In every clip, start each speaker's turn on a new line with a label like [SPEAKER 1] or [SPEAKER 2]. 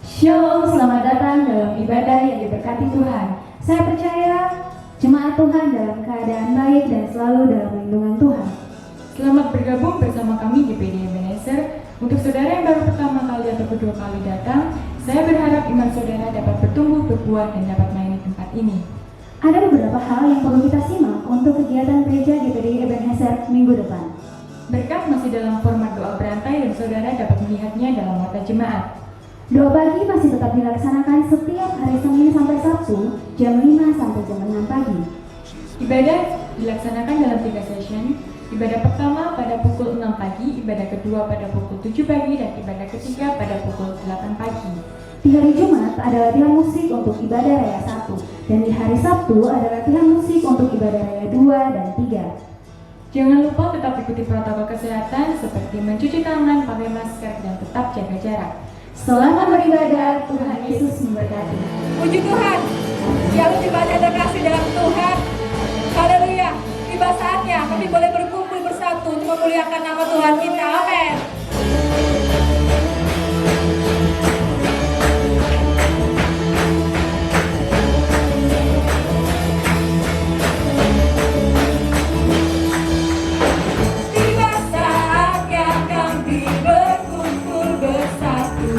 [SPEAKER 1] Shalom, selamat datang dalam ibadah yang diberkati Tuhan. Saya percaya jemaat Tuhan dalam keadaan baik dan selalu dalam lindungan Tuhan.
[SPEAKER 2] Selamat bergabung bersama kami di PD Ebenezer. Untuk saudara yang baru pertama kali atau kedua kali datang, saya berharap iman saudara dapat bertumbuh, berbuah, dan dapat melayani tempat ini.
[SPEAKER 1] Ada beberapa hal yang perlu kita simak untuk kegiatan gereja di PD Ebenezer minggu depan.
[SPEAKER 2] Berkat masih dalam format doa berantai dan saudara dapat melihatnya dalam mata jemaat.
[SPEAKER 1] Doa pagi masih tetap dilaksanakan setiap hari Senin sampai Sabtu jam 5 sampai jam 6 pagi.
[SPEAKER 2] Ibadah dilaksanakan dalam 3 session. Ibadah pertama pada pukul 6 pagi, ibadah kedua pada pukul 7 pagi, dan ibadah ketiga pada pukul 8 pagi.
[SPEAKER 1] Di hari Jumat ada latihan musik untuk ibadah raya 1, dan di hari Sabtu ada latihan musik untuk ibadah raya 2 dan 3.
[SPEAKER 2] Jangan lupa tetap ikuti protokol kesehatan seperti mencuci tangan, pakai masker, dan tetap jaga jarak.
[SPEAKER 1] Selamat beribadah, Tuhan Yesus memberkati.
[SPEAKER 3] Puji Tuhan, shalom jemaat yang terkasih dalam Tuhan. Haleluya, tiba saatnya kami boleh berkumpul bersatu untuk memuliakan nama Tuhan kita. Amin. Tiba saatnya kami berkumpul bersatu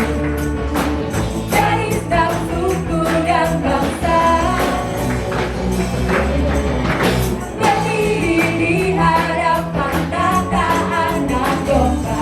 [SPEAKER 3] dari setiap suku dan bangsa, berdiri di hadapan tata anak domba.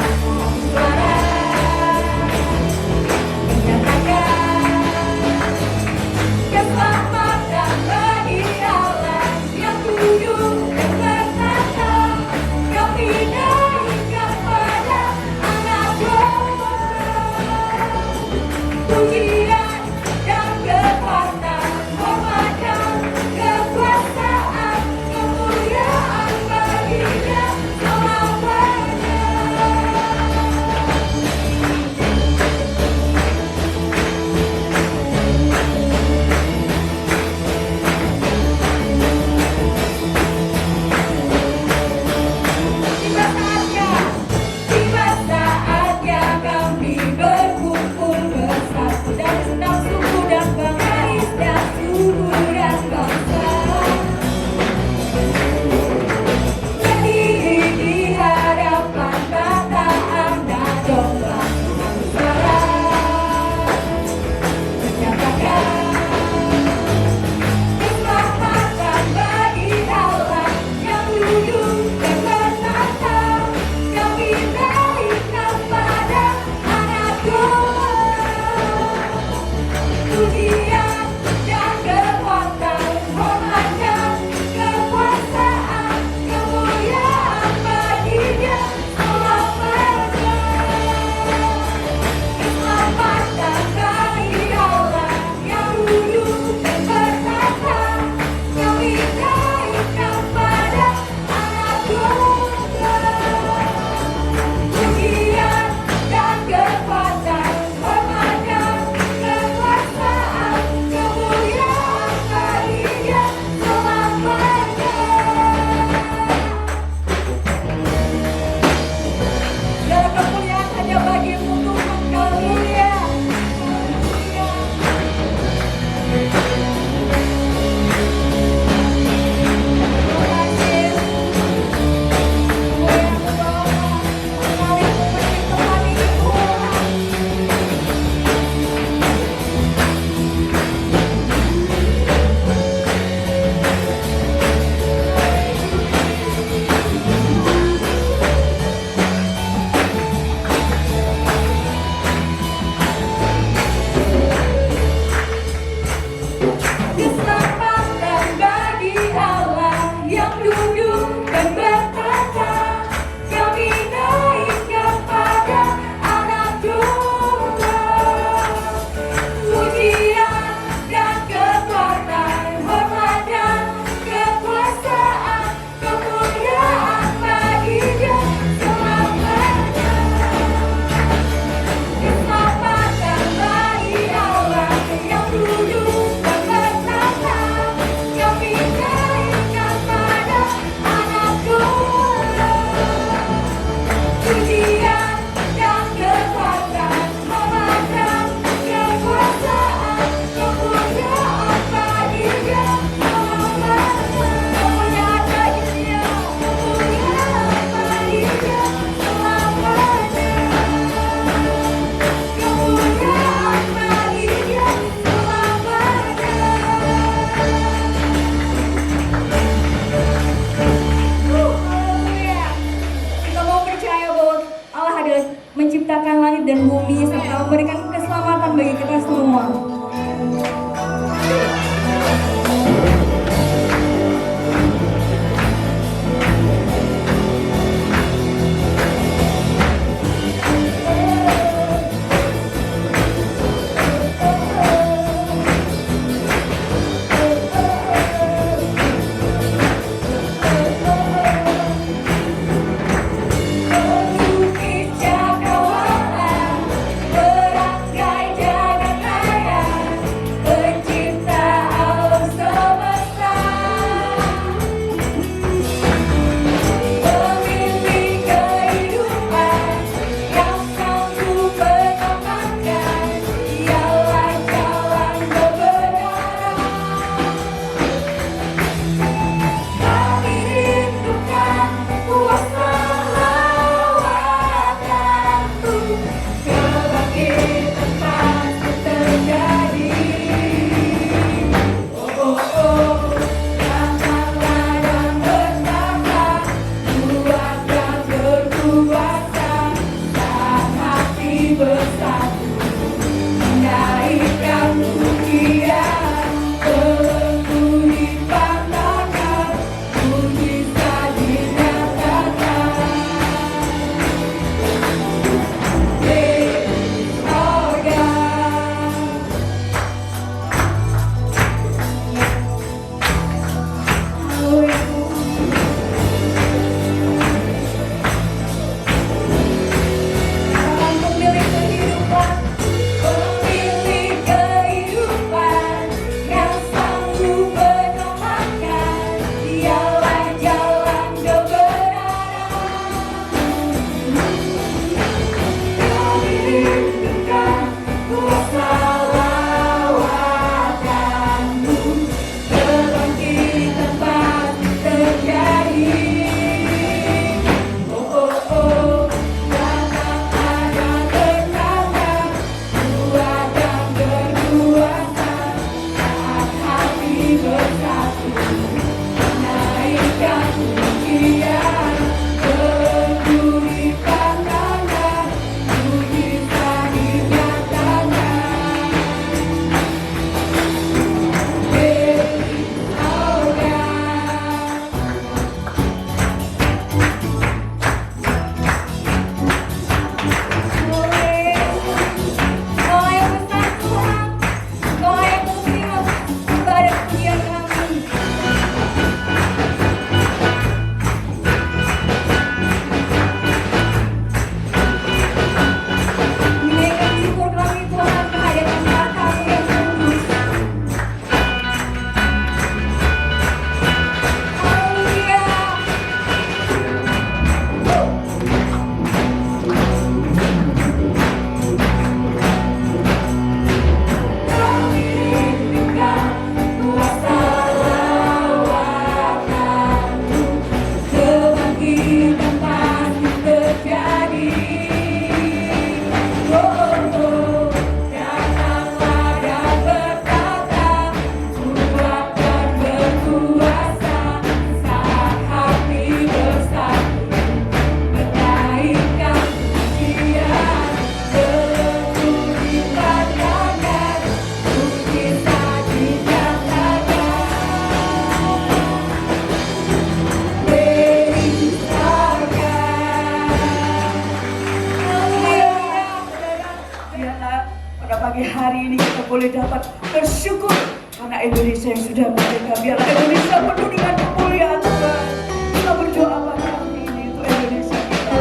[SPEAKER 4] boleh dapat bersyukur karena Indonesia yang sudah merdeka. Biarlah Indonesia penuh dengan kemuliaan Tuhan. Kita berdoa pada hari ini untuk Indonesia kita.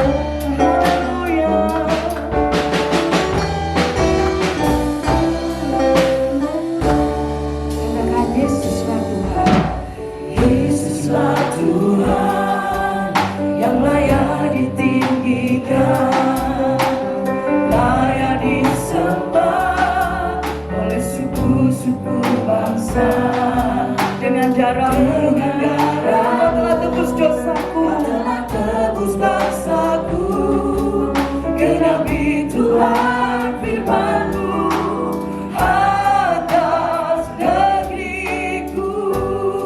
[SPEAKER 4] Haleluya. Katakan Yesuslah Tuhan. Yesuslah Tuhan yang layak ditinggikan, layak disembah oleh suku-suku bangsa. Dengan darah-Mu telah tebus dosaku, telah tebus bangsaku. Genapi Tuhan firman-Mu atas negeriku.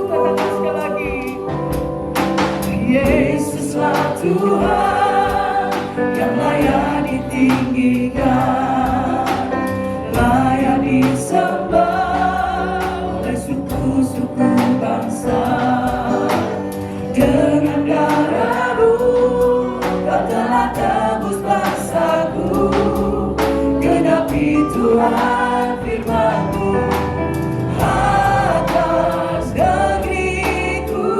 [SPEAKER 4] Katakan sekali lagi, Yesuslah Tuhan yang layak ditinggikan, layak disembah oleh suku-suku bangsa. Dengan darah-Mu Kau telah tebus bangsaku. Genapi Tuhan firman-Mu atas negeriku.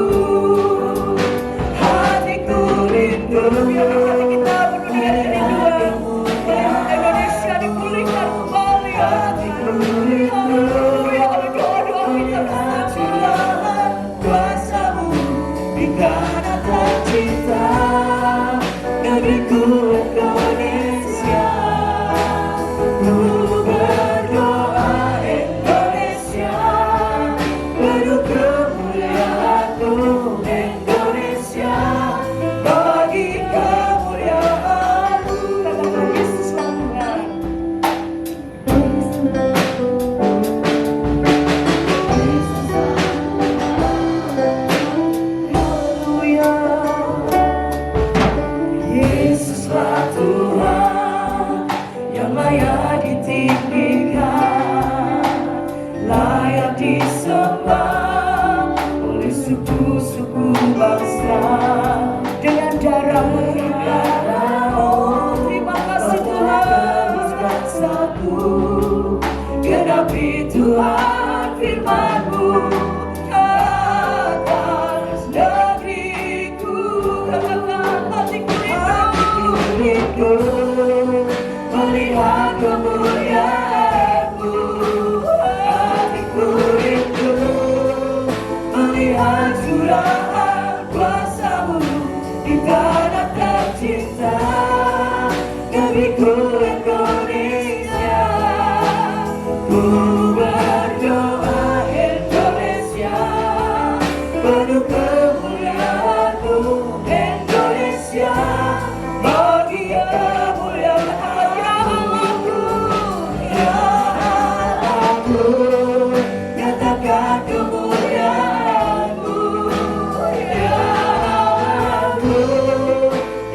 [SPEAKER 4] Hatiku rindu, hati kita penuh dengan kerinduan. Indonesia dipulihkan kembali. Hatiku rindu, oleh doa-doa kita bersama. Kuasa-Mu di tanah tercinta, negeriku Indonesia. Ku berdoa Indonesia, penuh kemuliaan-Mu Indonesia, bagi kemuliaan-Mu. Katakan Yesuslah Tuhan. Haleluya. Yesuslah Tuhan yang layak ditinggikan, layak disembah oleh suku-suku bangsa. Dengan darah-Mu, oh terima kasih Tuhan, bangsaku. Genapi Tuhan firman-Mu atas negeriku. Katakan hatiku rindu melihat kemuliaan-Mu. Hatiku rindu melihat curahan kuasa-Mu di tanah tercinta, negeriku Indonesia. Ku berdoa Indonesia, penuh kemuliaan-Mu Indonesia, bagi kemuliaan-Mu. Ya Allahku, nyatakan kemuliaan-Mu. Ya Allahku,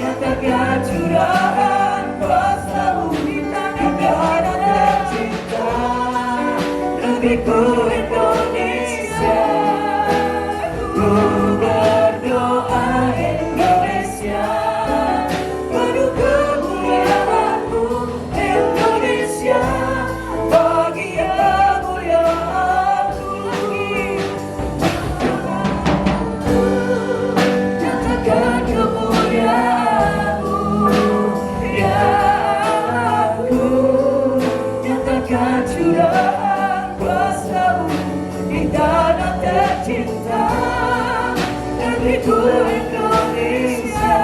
[SPEAKER 4] nyatakan curahan kuasa-Mu di tanah tercinta, negeriku Indonesia. Ku berdoa Indonesia, penuh kemuliaan-Mu Indonesia, bagi kemuliaan-Mu lagi. Nyatakan kemuliaan-Mu. Ya Allahku, nyatakan curahan kuasa-Mu di tanah tercinta, negeriku Indonesia.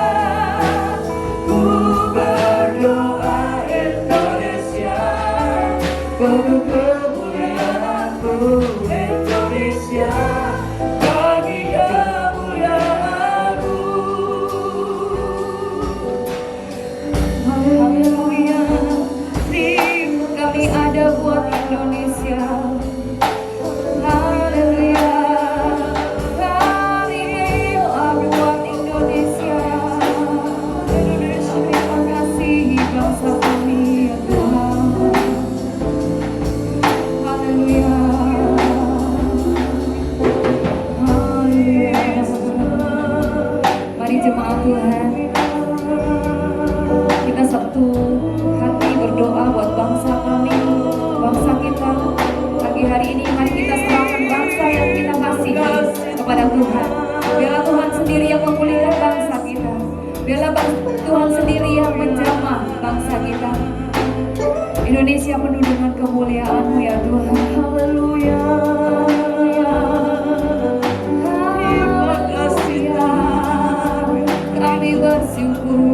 [SPEAKER 4] Ku berdoa Indonesia, penuh kemuliaan-Mu Indonesia, bagi kemuliaan-Mu. Haleluya. Rindu kami ada buat Indonesia. Haleluya. Kami doa buat Indonesia. Indonesia, terima kasih bangsa kami ya Tuhan. Haleluya. Haleluya. Mari jemaat Tuhan, kita satu hati berdoa buat bangsa kami, bangsa kita.
[SPEAKER 3] kepada Tuhan. Biarlah Tuhan sendiri yang memulihkan bangsa kita. Biarlah Tuhan sendiri yang menjamah bangsa kita. Indonesia penuh dengan kemuliaan-Mu ya Tuhan. Haleluya.
[SPEAKER 4] Terima kasih Tuhan.
[SPEAKER 3] Kami bersyukur.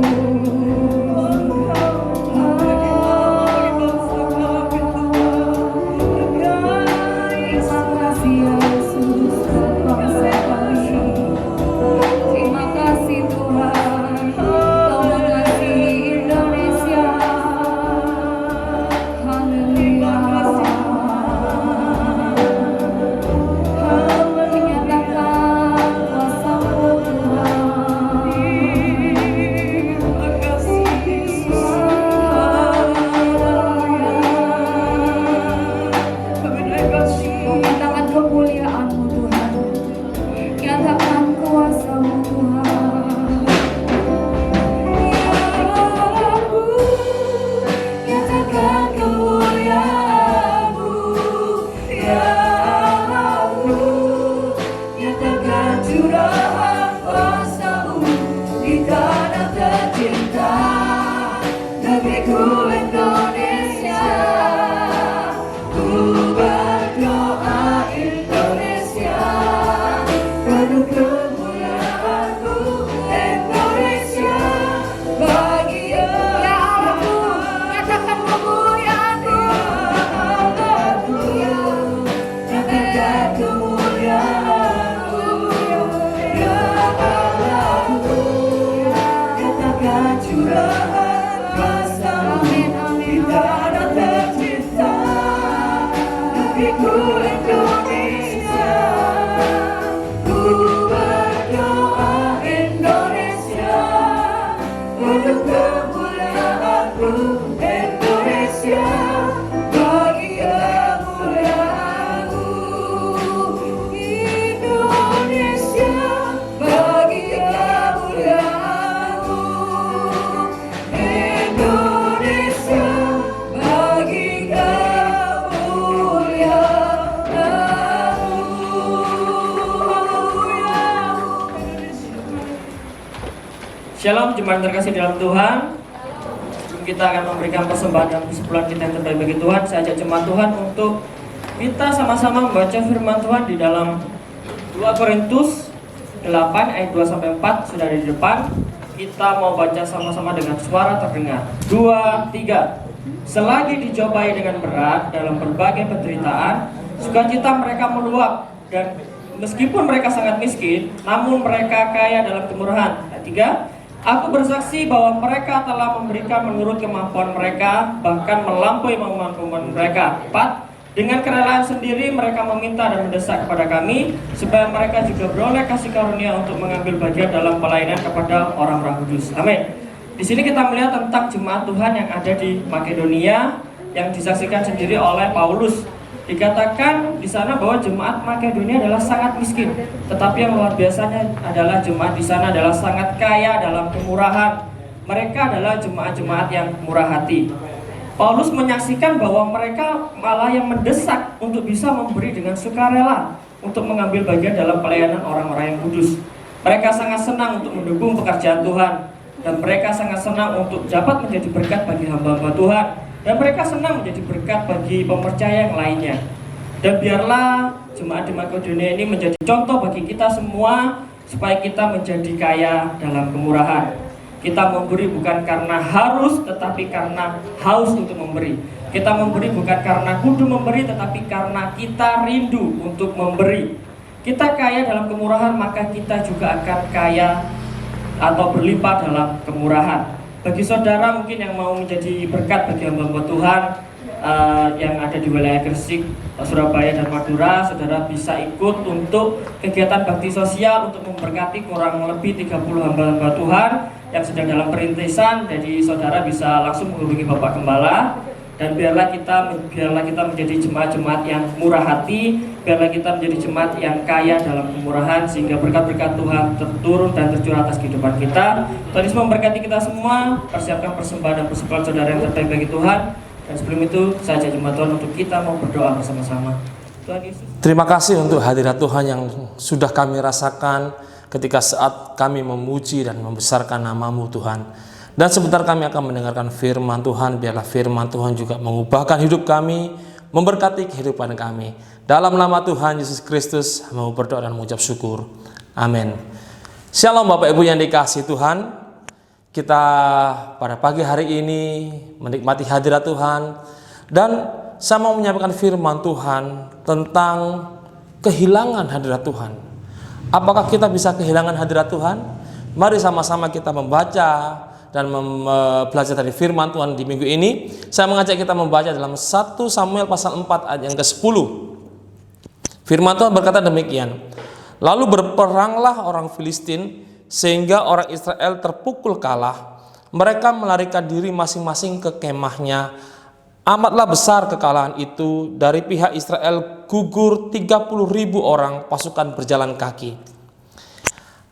[SPEAKER 5] Shalom jemaat terkasih dalam Tuhan. Sebelum kita akan memberikan persembahan dan persepuluhan kita yang terbaik bagi Tuhan, saya ajak jemaat Tuhan untuk kita sama-sama membaca firman Tuhan di dalam 2 Korintus 8 ayat 2-4 sudah ada di depan. Kita mau baca sama-sama dengan suara terdengar. 2, 3. Selagi dicobai dengan berat dalam berbagai penderitaan, sukacita mereka meluap, dan meskipun mereka sangat miskin, namun mereka kaya dalam kemurahan. Ayat 3. Aku bersaksi bahwa mereka telah memberikan menurut kemampuan mereka, bahkan melampaui kemampuan mereka. 4. Dengan kerelaan sendiri mereka meminta dan mendesak kepada kami, supaya mereka juga beroleh kasih karunia untuk mengambil bagian dalam pelayanan kepada orang-orang kudus. Amin. Di sini kita melihat tentang jemaat Tuhan yang ada di Makedonia, yang disaksikan sendiri oleh Paulus. Dikatakan di sana bahwa jemaat Makedonia adalah sangat miskin, tetapi yang luar biasanya adalah jemaat di sana adalah sangat kaya dalam kemurahan. Mereka adalah jemaat-jemaat yang murah hati. Paulus menyaksikan bahwa mereka malah yang mendesak untuk bisa memberi dengan sukarela untuk mengambil bagian dalam pelayanan orang-orang yang kudus. Mereka sangat senang untuk mendukung pekerjaan Tuhan, dan mereka sangat senang untuk dapat menjadi berkat bagi hamba-hamba Tuhan. Dan mereka senang menjadi berkat bagi pemercaya yang lainnya. Dan biarlah jemaat di Makedonia ini menjadi contoh bagi kita semua, supaya kita menjadi kaya dalam kemurahan. Kita memberi bukan karena harus, tetapi karena haus untuk memberi. Kita memberi bukan karena kudu memberi, tetapi karena kita rindu untuk memberi. Kita kaya dalam kemurahan, maka kita juga akan kaya atau berlimpah dalam kemurahan. Bagi saudara mungkin yang mau menjadi berkat bagi hamba-hamba Tuhan yang ada di wilayah Gresik, Surabaya, dan Madura, saudara bisa ikut untuk kegiatan bakti sosial untuk memberkati kurang lebih 30 hamba-hamba Tuhan yang sedang dalam perintisan. Jadi saudara bisa langsung menghubungi Bapak Gembala. Dan biarlah kita menjadi jemaat-jemaat yang murah hati, biarlah kita menjadi jemaat yang kaya dalam kemurahan, sehingga berkat-berkat Tuhan terturun dan tercurah atas kehidupan kita. Tuhan Yesus memberkati kita semua. Persiapkan persembahan dan persepuluhan saudara yang terbaik bagi Tuhan. Dan sebelum itu, saya ajak jemaat Tuhan untuk kita mau berdoa bersama-sama. Tuhan Yesus.
[SPEAKER 6] Terima kasih untuk hadirat Tuhan yang sudah kami rasakan ketika saat kami memuji dan membesarkan nama-Mu Tuhan. Dan sebentar kami akan mendengarkan firman Tuhan. Biarlah firman Tuhan juga mengubahkan hidup kami, memberkati kehidupan kami. Dalam nama Tuhan Yesus Kristus, mau berdoa dan mengucap syukur. Amin. Shalom Bapak Ibu yang dikasihi Tuhan. Kita pada pagi hari ini menikmati hadirat Tuhan. Dan saya mau menyampaikan firman Tuhan tentang kehilangan hadirat Tuhan. Apakah kita bisa kehilangan hadirat Tuhan? Mari sama-sama kita membaca dan belajar dari firman Tuhan di minggu ini. Saya mengajak kita membaca dalam 1 Samuel pasal 4 ayat yang ke-10. Firman Tuhan berkata demikian. Lalu berperanglah orang Filistin sehingga orang Israel terpukul kalah. Mereka melarikan diri masing-masing ke kemahnya. Amatlah besar kekalahan itu, dari pihak Israel gugur 30.000 orang pasukan berjalan kaki.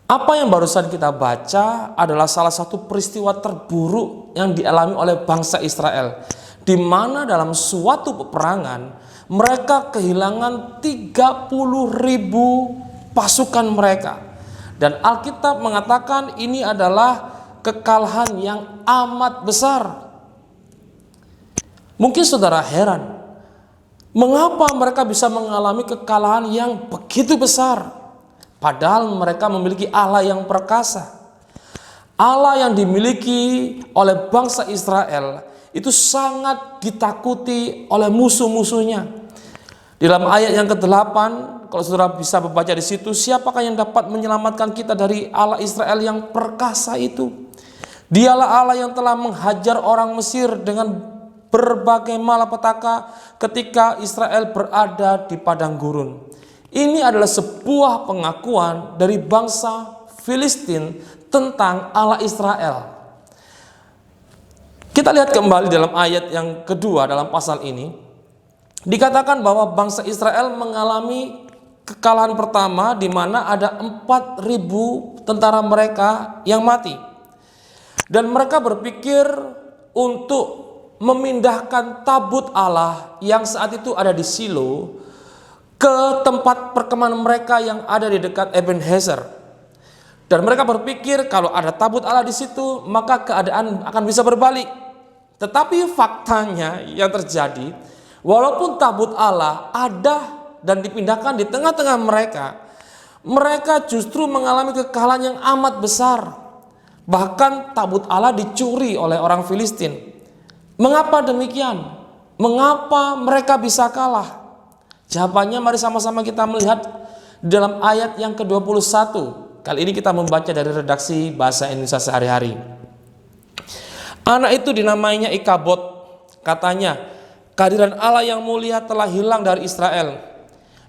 [SPEAKER 6] Apa yang barusan kita baca adalah salah satu peristiwa terburuk yang dialami oleh bangsa Israel, di mana dalam suatu peperangan mereka kehilangan 30.000 pasukan mereka. Dan Alkitab mengatakan ini adalah kekalahan yang amat besar. Mungkin saudara heran, mengapa mereka bisa mengalami kekalahan yang begitu besar? Padahal mereka memiliki Allah yang perkasa. Allah yang dimiliki oleh bangsa Israel itu sangat ditakuti oleh musuh-musuhnya. Di dalam ayat yang ke-8, kalau saudara bisa membaca di situ, siapakah yang dapat menyelamatkan kita dari Allah Israel yang perkasa itu? Dialah Allah yang telah menghajar orang Mesir dengan berbagai malapetaka ketika Israel berada di padang gurun. Ini adalah sebuah pengakuan dari bangsa Filistin tentang Allah Israel. Kita lihat kembali dalam ayat yang kedua dalam pasal ini. Dikatakan bahwa bangsa Israel mengalami kekalahan pertama di mana ada 4.000 tentara mereka yang mati. Dan mereka berpikir untuk memindahkan tabut Allah yang saat itu ada di Silo ke tempat perkemahan mereka yang ada di dekat Ebenezer. Dan mereka berpikir kalau ada tabut Allah di situ, maka keadaan akan bisa berbalik. Tetapi faktanya yang terjadi, walaupun tabut Allah ada dan dipindahkan di tengah-tengah mereka, mereka justru mengalami kekalahan yang amat besar. Bahkan tabut Allah dicuri oleh orang Filistin. Mengapa demikian? Mengapa mereka bisa kalah? Jawabannya mari sama-sama kita melihat dalam ayat yang ke-21. Kali ini kita membaca dari redaksi Bahasa Indonesia Sehari-hari. Anak itu dinamainya Ikabod. Katanya, kehadiran Allah yang mulia telah hilang dari Israel.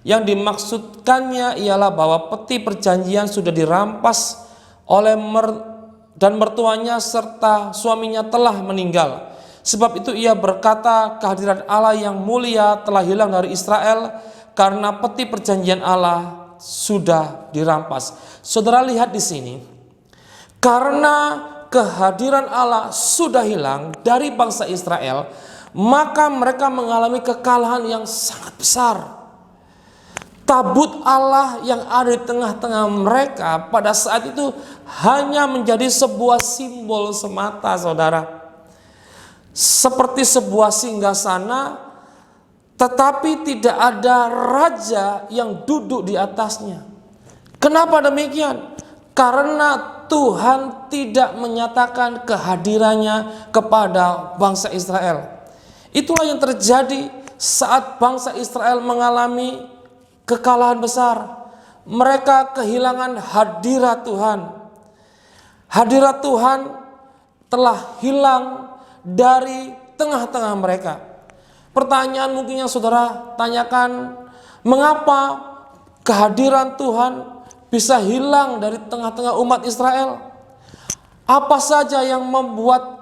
[SPEAKER 6] Yang dimaksudkannya ialah bahwa peti perjanjian sudah dirampas oleh dan mertuanya serta suaminya telah meninggal. Sebab itu ia berkata, kehadiran Allah yang mulia telah hilang dari Israel karena peti perjanjian Allah sudah dirampas. Saudara lihat di sini, karena kehadiran Allah sudah hilang dari bangsa Israel, maka mereka mengalami kekalahan yang sangat besar. Tabut Allah yang ada di tengah-tengah mereka pada saat itu hanya menjadi sebuah simbol semata, saudara. Seperti sebuah singgasana, tetapi tidak ada raja yang duduk di atasnya. Kenapa demikian? Karena Tuhan tidak menyatakan kehadirannya kepada bangsa Israel. Itulah yang terjadi saat bangsa Israel mengalami kekalahan besar. Mereka kehilangan hadirat Tuhan. Hadirat Tuhan telah hilang dari tengah-tengah mereka. Pertanyaan mungkin yang saudara tanyakan, mengapa kehadiran Tuhan bisa hilang dari tengah-tengah umat Israel? Apa saja yang membuat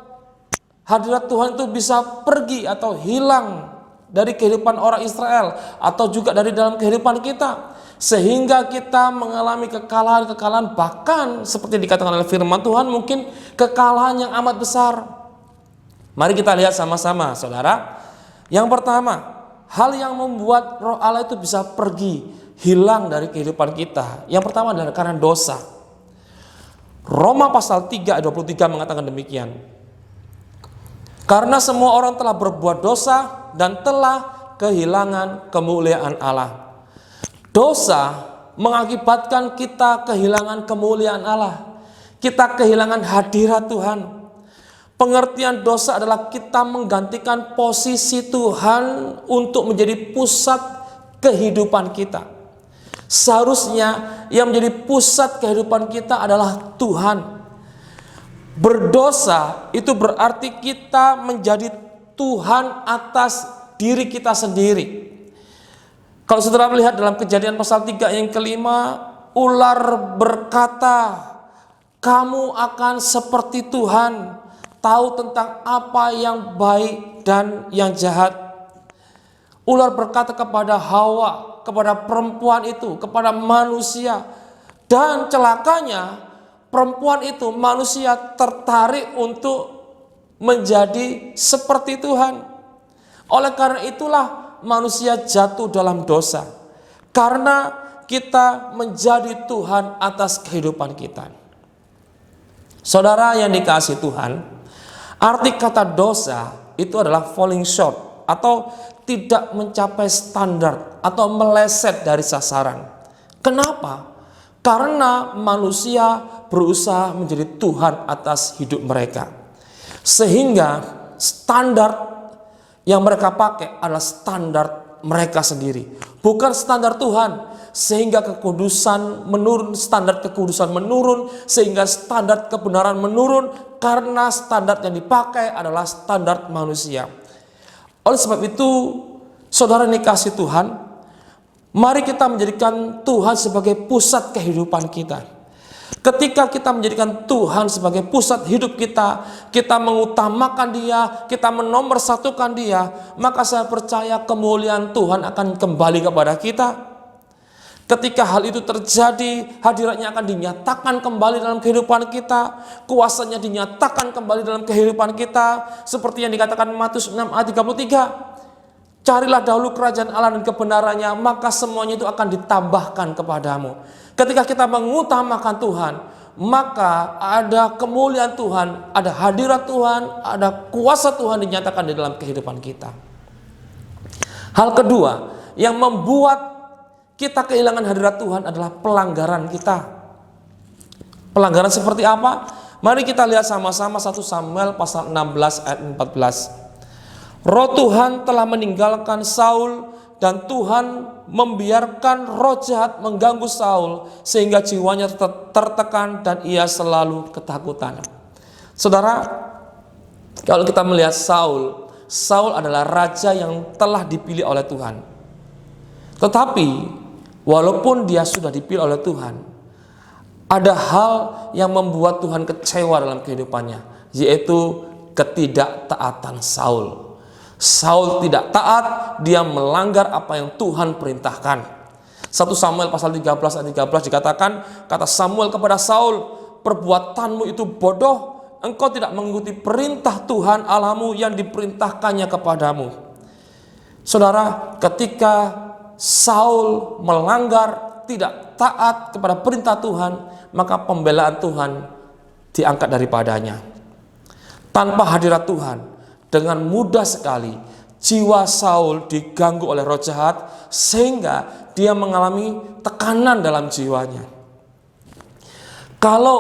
[SPEAKER 6] hadirat Tuhan itu bisa pergi atau hilang dari kehidupan orang Israel atau juga dari dalam kehidupan kita, sehingga kita mengalami kekalahan-kekalahan, bahkan seperti dikatakan oleh firman Tuhan, mungkin kekalahan yang amat besar. Mari kita lihat sama-sama, saudara. Yang pertama, hal yang membuat Roh Allah itu bisa pergi, hilang dari kehidupan kita? Yang pertama adalah karena dosa. Roma pasal 3 ayat 23 mengatakan demikian. Karena semua orang telah berbuat dosa dan telah kehilangan kemuliaan Allah. Dosa mengakibatkan kita kehilangan kemuliaan Allah. Kita kehilangan hadirat Tuhan. Pengertian dosa adalah kita menggantikan posisi Tuhan untuk menjadi pusat kehidupan kita. Seharusnya yang menjadi pusat kehidupan kita adalah Tuhan. Berdosa itu berarti kita menjadi Tuhan atas diri kita sendiri. Kalau saudara melihat dalam Kejadian pasal 3 yang kelima, ular berkata, kamu akan seperti Tuhan, tahu tentang apa yang baik dan yang jahat. Ular berkata kepada Hawa, kepada perempuan itu, kepada manusia. Dan celakanya perempuan itu, manusia tertarik untuk menjadi seperti Tuhan. Oleh karena itulah manusia jatuh dalam dosa. Karena kita menjadi Tuhan atas kehidupan kita. Saudara yang dikasihi Tuhan, arti kata dosa itu adalah falling short atau tidak mencapai standar atau meleset dari sasaran. Kenapa? Karena manusia berusaha menjadi Tuhan atas hidup mereka. Sehingga standar yang mereka pakai adalah standar mereka sendiri, bukan standar Tuhan. Sehingga kekudusan menurun, standar kekudusan menurun, sehingga standar kebenaran menurun karena standar yang dipakai adalah standar manusia. Oleh sebab itu, saudara yang dikasihi Tuhan, mari kita menjadikan Tuhan sebagai pusat kehidupan kita. Ketika kita menjadikan Tuhan sebagai pusat hidup kita, kita mengutamakan Dia, kita menomorsatukan Dia, maka saya percaya kemuliaan Tuhan akan kembali kepada kita. Ketika hal itu terjadi, hadiratnya akan dinyatakan kembali dalam kehidupan kita, kuasanya dinyatakan kembali dalam kehidupan kita, seperti yang dikatakan Matius 6 ayat 33. Carilah dahulu kerajaan Allah dan kebenarannya, maka semuanya itu akan ditambahkan kepadamu. Ketika kita mengutamakan Tuhan, maka ada kemuliaan Tuhan, ada hadirat Tuhan, ada kuasa Tuhan dinyatakan di dalam kehidupan kita. Hal kedua yang membuat kita kehilangan hadirat Tuhan adalah pelanggaran kita. Pelanggaran seperti apa? Mari kita lihat sama-sama 1 Samuel pasal 16 ayat 14. Roh Tuhan telah meninggalkan Saul dan Tuhan membiarkan roh jahat mengganggu Saul sehingga jiwanya tertekan dan ia selalu ketakutan. Saudara, kalau kita melihat Saul adalah raja yang telah dipilih oleh Tuhan. Tetapi walaupun dia sudah dipilih oleh Tuhan, ada hal yang membuat Tuhan kecewa dalam kehidupannya, yaitu ketidaktaatan Saul. Saul tidak taat, dia melanggar apa yang Tuhan perintahkan. 1 Samuel pasal 13 ayat 13 dikatakan, kata Samuel kepada Saul, perbuatanmu itu bodoh, engkau tidak mengikuti perintah Tuhan Allahmu yang diperintahkannya kepadamu. Saudara, ketika Saul melanggar, tidak taat kepada perintah Tuhan, maka pembelaan Tuhan diangkat daripadanya. Tanpa hadirat Tuhan, dengan mudah sekali jiwa Saul diganggu oleh roh jahat sehingga dia mengalami tekanan dalam jiwanya. Kalau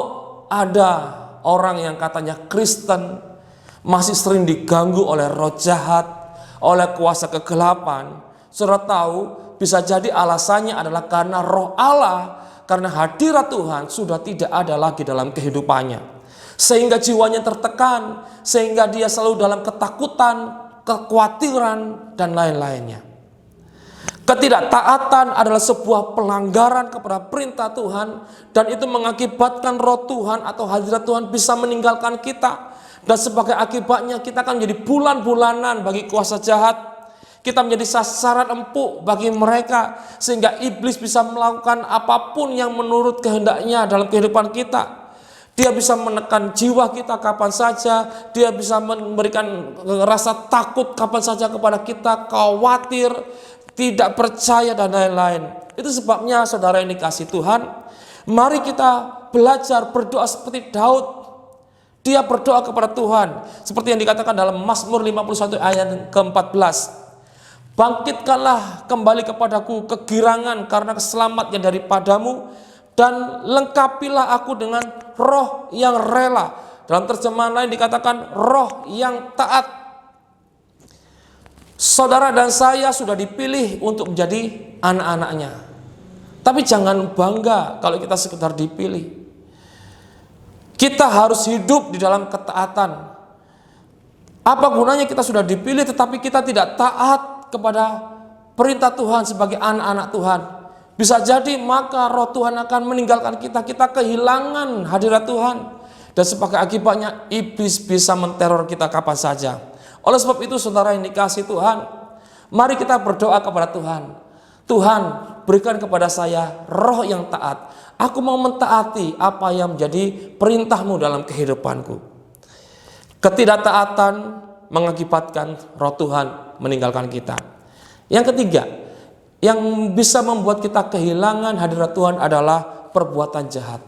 [SPEAKER 6] ada orang yang katanya Kristen masih sering diganggu oleh roh jahat, oleh kuasa kegelapan, saudara tahu bisa jadi alasannya adalah karena roh Allah, karena hadirat Tuhan sudah tidak ada lagi dalam kehidupannya. Sehingga jiwanya tertekan, sehingga dia selalu dalam ketakutan, kekhawatiran, dan lain-lainnya. Ketidaktaatan adalah sebuah pelanggaran kepada perintah Tuhan, dan itu mengakibatkan roh Tuhan atau hadirat Tuhan bisa meninggalkan kita. Dan sebagai akibatnya kita akan menjadi bulan-bulanan bagi kuasa jahat. Kita menjadi sasaran empuk bagi mereka, sehingga iblis bisa melakukan apapun yang menurut kehendaknya dalam kehidupan kita. Dia bisa menekan jiwa kita kapan saja. Dia bisa memberikan rasa takut kapan saja kepada kita, khawatir, tidak percaya, dan lain-lain. Itu sebabnya saudara yang dikasihi Tuhan, mari kita belajar berdoa seperti Daud. Dia berdoa kepada Tuhan seperti yang dikatakan dalam Mazmur 51 ayat ke-14. Bangkitkanlah kembali kepadaku kegirangan karena keselamatnya daripadamu, dan lengkapilah aku dengan roh yang rela. Dalam terjemahan lain dikatakan roh yang taat. Saudara dan saya sudah dipilih untuk menjadi anak-anaknya. Tapi jangan bangga kalau kita sekedar dipilih. Kita harus hidup di dalam ketaatan. Apa gunanya kita sudah dipilih tetapi kita tidak taat kepada perintah Tuhan sebagai anak-anak Tuhan? Bisa jadi maka roh Tuhan akan meninggalkan kita. Kita kehilangan hadirat Tuhan. Dan sebagai akibatnya iblis bisa menteror kita kapan saja. Oleh sebab itu saudara yang dikasihi Tuhan, mari kita berdoa kepada Tuhan. Tuhan, berikan kepada saya roh yang taat. Aku mau mentaati apa yang menjadi perintah-Mu dalam kehidupanku. Ketidaktaatan mengakibatkan roh Tuhan meninggalkan kita. Yang ketiga, yang bisa membuat kita kehilangan hadirat Tuhan adalah perbuatan jahat.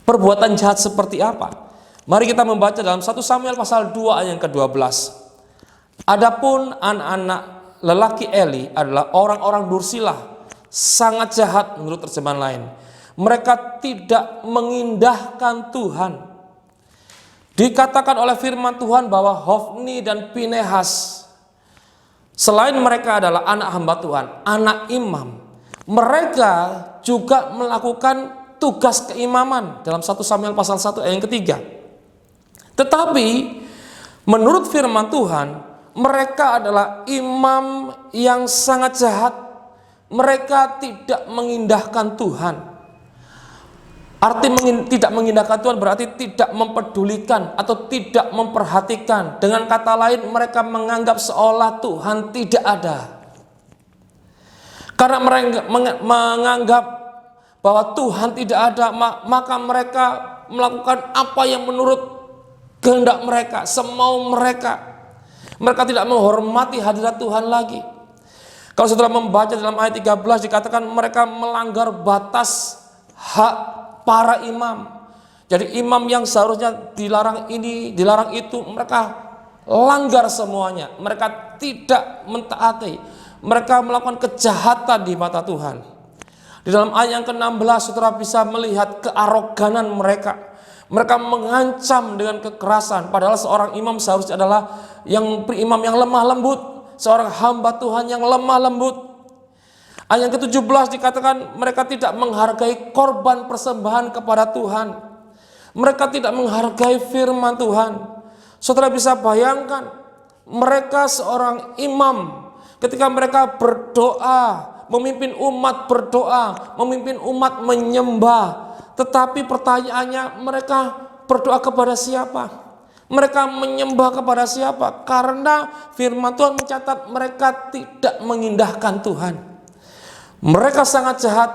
[SPEAKER 6] Perbuatan jahat seperti apa? Mari kita membaca dalam 1 Samuel pasal 2 ayat ke-12. Adapun anak-anak lelaki Eli adalah orang-orang dursilah, sangat jahat menurut terjemahan lain. Mereka tidak mengindahkan Tuhan. Dikatakan oleh firman Tuhan bahwa Hofni dan Pinehas, selain mereka adalah anak hamba Tuhan, anak imam, mereka juga melakukan tugas keimaman dalam 1 Samuel pasal 1 ayat yang ketiga. Tetapi menurut firman Tuhan, mereka adalah imam yang sangat jahat. Mereka tidak mengindahkan Tuhan. Arti tidak mengindahkan Tuhan berarti tidak mempedulikan atau tidak memperhatikan. Dengan kata lain, mereka menganggap seolah Tuhan tidak ada. Karena mereka menganggap bahwa Tuhan tidak ada, maka mereka melakukan apa yang menurut kehendak mereka, semau mereka. Mereka tidak menghormati hadirat Tuhan lagi. Kalau saudara membaca dalam ayat 13 dikatakan mereka melanggar batas hak para imam. Jadi imam yang seharusnya dilarang ini, dilarang itu, mereka langgar semuanya. Mereka tidak mentaati. Mereka melakukan kejahatan di mata Tuhan. Di dalam ayat yang ke-16 saudara bisa melihat kearoganan mereka. Mereka mengancam dengan kekerasan. Padahal seorang imam seharusnya adalah imam yang lemah lembut. Seorang hamba Tuhan yang lemah lembut. Ayat yang ke-17 dikatakan mereka tidak menghargai korban persembahan kepada Tuhan. Mereka tidak menghargai firman Tuhan. Saudara bisa bayangkan, mereka seorang imam ketika mereka berdoa, memimpin umat berdoa, memimpin umat menyembah. Tetapi pertanyaannya, mereka berdoa kepada siapa? Mereka menyembah kepada siapa? Karena firman Tuhan mencatat mereka tidak mengindahkan Tuhan. Mereka sangat jahat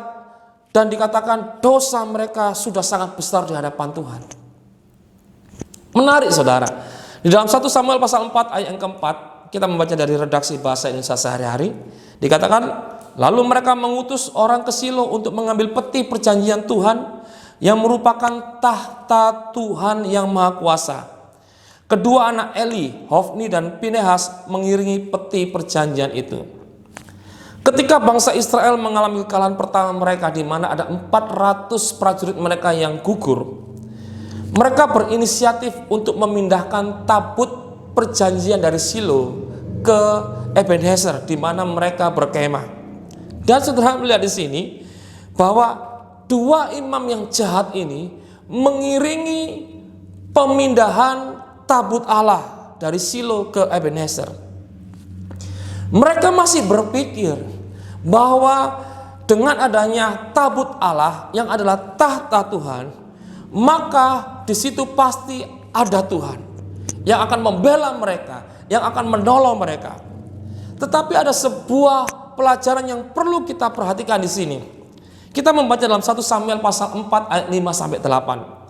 [SPEAKER 6] dan dikatakan dosa mereka sudah sangat besar di hadapan Tuhan. Menarik saudara. Di dalam 1 Samuel pasal 4 ayat yang keempat, kita membaca dari redaksi bahasa Indonesia sehari-hari, dikatakan, lalu mereka mengutus orang ke Silo untuk mengambil peti perjanjian Tuhan yang merupakan tahta Tuhan yang Maha Kuasa. Kedua anak Eli, Hofni dan Pinehas mengiringi peti perjanjian itu. Ketika bangsa Israel mengalami kekalahan pertama mereka di mana ada 400 prajurit mereka yang gugur, mereka berinisiatif untuk memindahkan tabut perjanjian dari Silo ke Ebenezer di mana mereka berkemah. Dan saudara melihat di sini bahwa dua imam yang jahat ini mengiringi pemindahan tabut Allah dari Silo ke Ebenezer. Mereka masih berpikir bahwa dengan adanya tabut Allah yang adalah tahta Tuhan, maka di situ pasti ada Tuhan yang akan membela mereka, yang akan menolong mereka. Tetapi ada sebuah pelajaran yang perlu kita perhatikan di sini. Kita membaca dalam 1 Samuel pasal 4 ayat 5 sampai 8.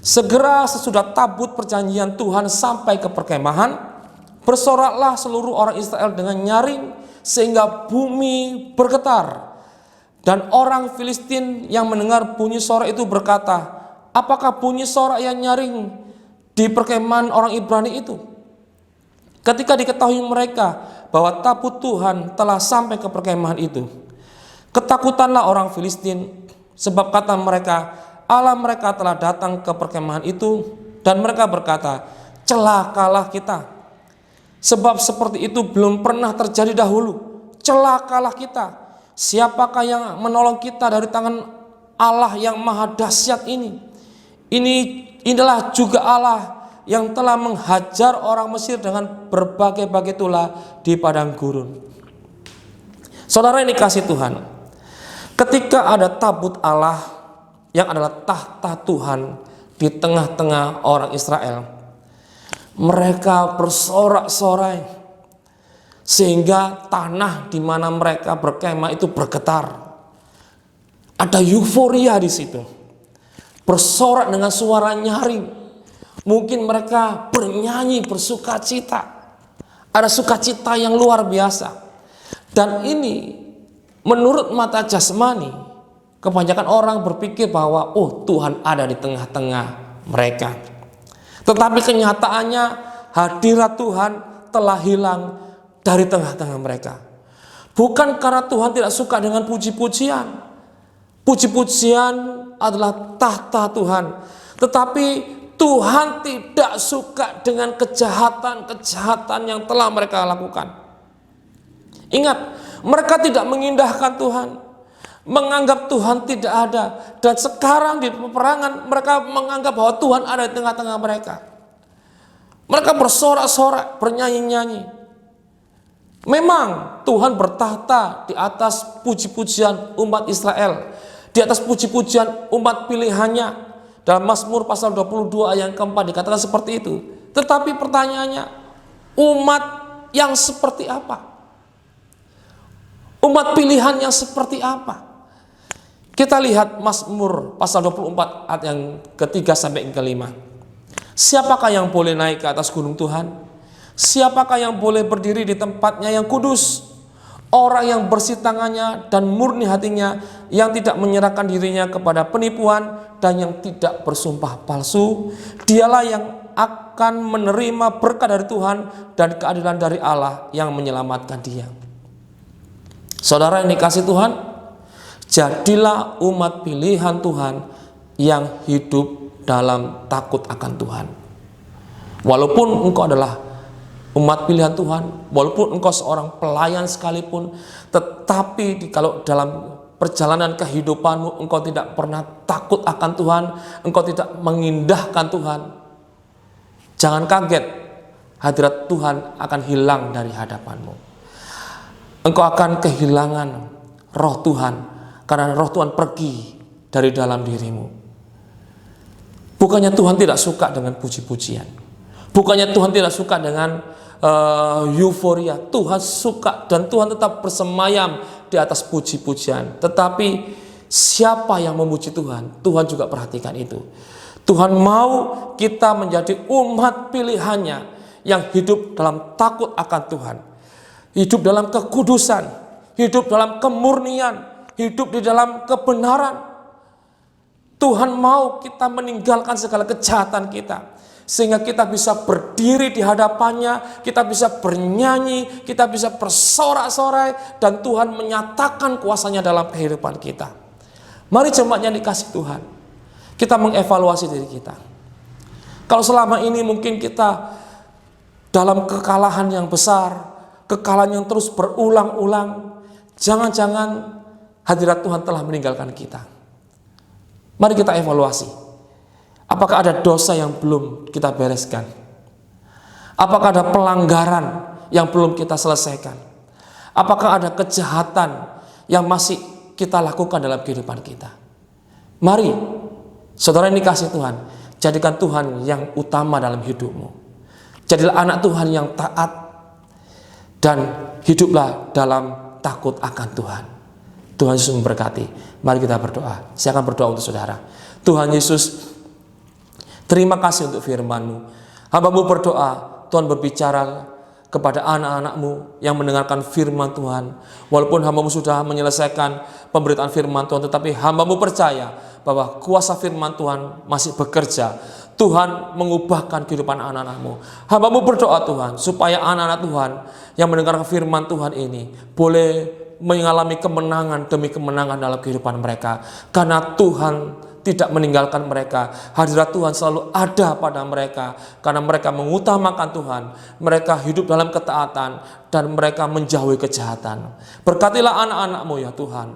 [SPEAKER 6] Segera sesudah tabut perjanjian Tuhan sampai ke perkemahan, bersoraklah seluruh orang Israel dengan nyaring sehingga bumi bergetar. Dan orang Filistin yang mendengar bunyi sorak itu berkata, apakah bunyi sorak yang nyaring di perkemahan orang Ibrani itu? Ketika diketahui mereka bahwa tabut Tuhan telah sampai ke perkemahan itu, ketakutanlah orang Filistin, sebab kata mereka, Allah mereka telah datang ke perkemahan itu, dan mereka berkata, celakalah kita, sebab seperti itu belum pernah terjadi dahulu. Celakalah kita, siapakah yang menolong kita dari tangan Allah yang maha dahsyat ini? Inilah juga Allah yang telah menghajar orang Mesir dengan berbagai-bagai tulah di padang gurun. Saudara ini kasih Tuhan, ketika ada tabut Allah yang adalah tahta Tuhan di tengah-tengah orang Israel, mereka bersorak-sorai sehingga tanah di mana mereka berkemah itu bergetar. Ada euforia di situ, bersorak dengan suara nyaring. Mungkin mereka bernyanyi bersukacita, ada sukacita yang luar biasa. Dan ini menurut mata jasmani, kebanyakan orang berpikir bahwa Tuhan ada di tengah-tengah mereka. Tetapi kenyataannya hadirat Tuhan telah hilang dari tengah-tengah mereka. Bukan karena Tuhan tidak suka dengan puji-pujian. Puji-pujian adalah tahta Tuhan. Tetapi Tuhan tidak suka dengan kejahatan-kejahatan yang telah mereka lakukan. Ingat, mereka tidak mengindahkan Tuhan, menganggap Tuhan tidak ada. Dan sekarang di peperangan mereka menganggap bahwa Tuhan ada di tengah-tengah mereka. Mereka bersorak-sorak, bernyanyi-nyanyi. Memang Tuhan bertahta di atas puji-pujian umat Israel, di atas puji-pujian umat pilihannya. Dalam Mazmur pasal 22 ayat keempat dikatakan seperti itu. Tetapi pertanyaannya, umat yang seperti apa? Umat pilihan yang seperti apa? Kita lihat Mazmur pasal 24 ayat yang ketiga sampai yang kelima. Siapakah yang boleh naik ke atas gunung Tuhan? Siapakah yang boleh berdiri di tempatnya yang kudus? Orang yang bersih tangannya dan murni hatinya, yang tidak menyerahkan dirinya kepada penipuan dan yang tidak bersumpah palsu. Dialah yang akan menerima berkat dari Tuhan dan keadilan dari Allah yang menyelamatkan dia. Saudara yang dikasih Tuhan, jadilah umat pilihan Tuhan yang hidup dalam takut akan Tuhan. Walaupun engkau adalah umat pilihan Tuhan, walaupun engkau seorang pelayan sekalipun, tetapi kalau dalam perjalanan kehidupanmu engkau tidak pernah takut akan Tuhan, engkau tidak mengindahkan Tuhan, jangan kaget, hadirat Tuhan akan hilang dari hadapanmu. Engkau akan kehilangan roh Tuhan, karena roh Tuhan pergi dari dalam dirimu. Bukannya Tuhan tidak suka dengan puji-pujian, bukannya Tuhan tidak suka dengan euforia. Tuhan suka dan Tuhan tetap bersemayam di atas puji-pujian. Tetapi siapa yang memuji Tuhan, Tuhan juga perhatikan itu. Tuhan mau kita menjadi umat pilihannya yang hidup dalam takut akan Tuhan, hidup dalam kekudusan, hidup dalam kemurnian, hidup di dalam kebenaran. Tuhan mau kita meninggalkan segala kejahatan kita, sehingga kita bisa berdiri di hadapannya, kita bisa bernyanyi, kita bisa bersorak-sorai, dan Tuhan menyatakan kuasanya dalam kehidupan kita. Mari jemaat yang dikasih Tuhan, kita mengevaluasi diri kita. Kalau selama ini mungkin kita dalam kekalahan yang besar, kekalahan yang terus berulang-ulang, jangan-jangan hadirat Tuhan telah meninggalkan kita. Mari kita evaluasi. Apakah ada dosa yang belum kita bereskan? Apakah ada pelanggaran yang belum kita selesaikan? Apakah ada kejahatan yang masih kita lakukan dalam kehidupan kita? Mari, saudara yang dikasih Tuhan, jadikan Tuhan yang utama dalam hidupmu. Jadilah anak Tuhan yang taat dan hiduplah dalam takut akan Tuhan. Tuhan Yesus memberkati. Mari kita berdoa. Saya akan berdoa untuk saudara. Tuhan Yesus, Terima kasih untuk firman-Mu. Hamba-Mu berdoa, Tuhan berbicara kepada anak-anak-Mu yang mendengarkan firman Tuhan. Walaupun hamba-Mu sudah menyelesaikan pemberitaan firman Tuhan, tetapi hamba-Mu percaya bahwa kuasa firman Tuhan masih bekerja. Tuhan mengubahkan kehidupan anak-anak-Mu. Hamba-Mu berdoa Tuhan, supaya anak-anak Tuhan yang mendengarkan firman Tuhan ini boleh mengalami kemenangan demi kemenangan dalam kehidupan mereka. Karena Tuhan tidak meninggalkan mereka. Hadirat Tuhan selalu ada pada mereka. Karena mereka mengutamakan Tuhan. Mereka hidup dalam ketaatan. Dan mereka menjauhi kejahatan. Berkatilah anak-anak-Mu ya Tuhan.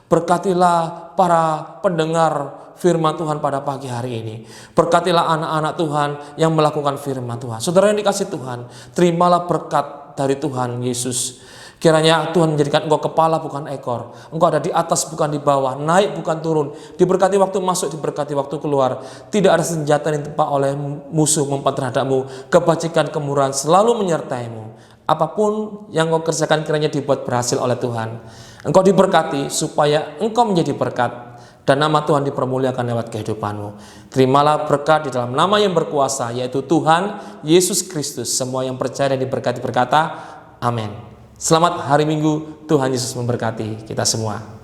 [SPEAKER 6] Berkatilah para pendengar firman Tuhan pada pagi hari ini. Berkatilah anak-anak Tuhan yang melakukan firman Tuhan. Saudara yang dikasih Tuhan, terimalah berkat dari Tuhan Yesus. Kiranya Tuhan menjadikan engkau kepala bukan ekor. Engkau ada di atas bukan di bawah, naik bukan turun. Diberkati waktu masuk, diberkati waktu keluar. Tidak ada senjata yang ditempa oleh musuh mempan terhadapmu. Kebajikan, kemurahan selalu menyertaimu. Apapun yang engkau kerjakan kiranya dibuat berhasil oleh Tuhan. Engkau diberkati supaya engkau menjadi berkat. Dan nama Tuhan dipermuliakan lewat kehidupanmu. Terimalah berkat di dalam nama yang berkuasa, yaitu Tuhan Yesus Kristus. Semua yang percaya dan diberkati berkata, amin. Selamat hari Minggu, Tuhan Yesus memberkati kita semua.